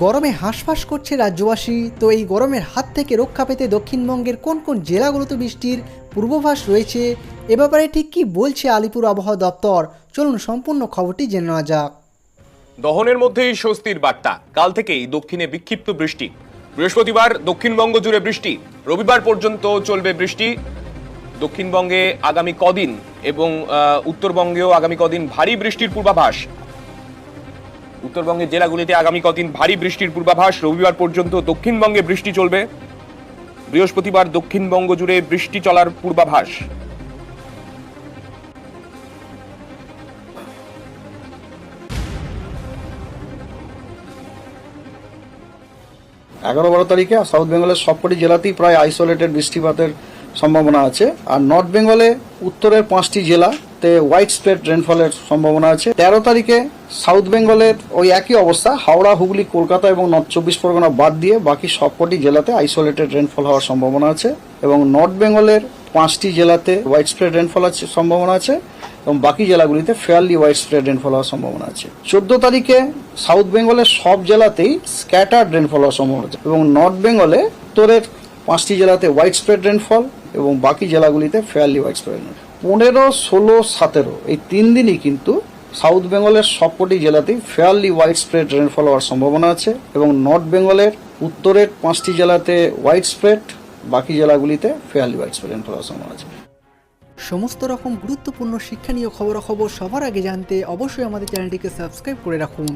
গরমে হাঁসফাঁস করছে রাজ্যবাসী। তো এই গরমের হাত থেকে রক্ষা পেতে দক্ষিণবঙ্গের কোন কোন জেলাগুলোতে বৃষ্টির পূর্বাভাস রয়েছে, এ ব্যাপারে ঠিক কী বলছে আলিপুর আবহাওয়া দপ্তর, চলুন সম্পূর্ণ খবরটি জেনে নেওয়া যাক। দহনের মধ্যেই স্বস্তির বার্তা। কাল থেকেই দক্ষিণে বিক্ষিপ্ত বৃষ্টি। বৃহস্পতিবার দক্ষিণবঙ্গ জুড়ে বৃষ্টি, রবিবার পর্যন্ত চলবে বৃষ্টি। দক্ষিণবঙ্গে আগামী কদিন এবং উত্তরবঙ্গেও আগামী কদিন ভারী বৃষ্টির পূর্বাভাস। উত্তরবঙ্গের জেলাগুলিতে আগামী কদিন ভারী বৃষ্টির পূর্বাভাস। রবিবার পর্যন্ত দক্ষিণবঙ্গে বৃষ্টি চলবে। বৃহস্পতিবার দক্ষিণবঙ্গ জুড়ে বৃষ্টি চলার পূর্বাভাস। 11-12 তারিখে সাউথ বেঙ্গলের সবকটি জেলাতেই প্রায় আইসোলেটেড বৃষ্টিপাতের সম্ভাবনা আছে। আর নর্থ বেঙ্গলে উত্তরের 5টি জেলাতে হোয়াইট স্প্রেড রেনফলের সম্ভাবনা আছে। 13 তারিখে সাউথ বেঙ্গলের ওই একই অবস্থা, হাওড়া, হুগলি, কলকাতা এবং নর্থ 24 পরগনা বাদ দিয়ে বাকি সবকটি জেলাতে আইসোলেটেড রেনফল হওয়ার সম্ভাবনা আছে। এবং নর্থ বেঙ্গলের 5টি জেলাতে হোয়াইট স্প্রেড রেনফল আছে সম্ভাবনা আছে এবং বাকি জেলাগুলিতে ফেয়ারলি হোয়াইট স্প্রেড রেনফল হওয়ার সম্ভাবনা আছে। 14 তারিখে সাউথ বেঙ্গলের সব জেলাতেই স্ক্যাটার্ড রেনফল হওয়ার সম্ভাবনা আছে এবং নর্থ বেঙ্গলে উত্তরের 5টি জেলাতে হোয়াইট স্প্রেড রেনফল এবং বাকি জেলাগুলিতে ফেয়ারলি হোয়াইট স্প্রেড রেনফল। 15, 16, 17 এই 3 দিনই কিন্তু সাউথ বেঙ্গলের সবকটি জেলাতেই ফেয়ারলি হোয়াইট স্প্রেড রেনফল হওয়ার সম্ভাবনা আছে এবং নর্থ বেঙ্গলের উত্তরের 5টি জেলাতে হোয়াইট স্প্রেড, বাকি জেলাগুলিতে ফেয়ারলি হোয়াইট স্প্রেড রেনফল হওয়ার সম্ভাবনা আছে। সমস্ত রকম গুরুত্বপূর্ণ শিক্ষণীয় খবরাখবর সবার আগে জানতে অবশ্যই আমাদের চ্যানেলটিকে সাবস্ক্রাইব করে রাখুন।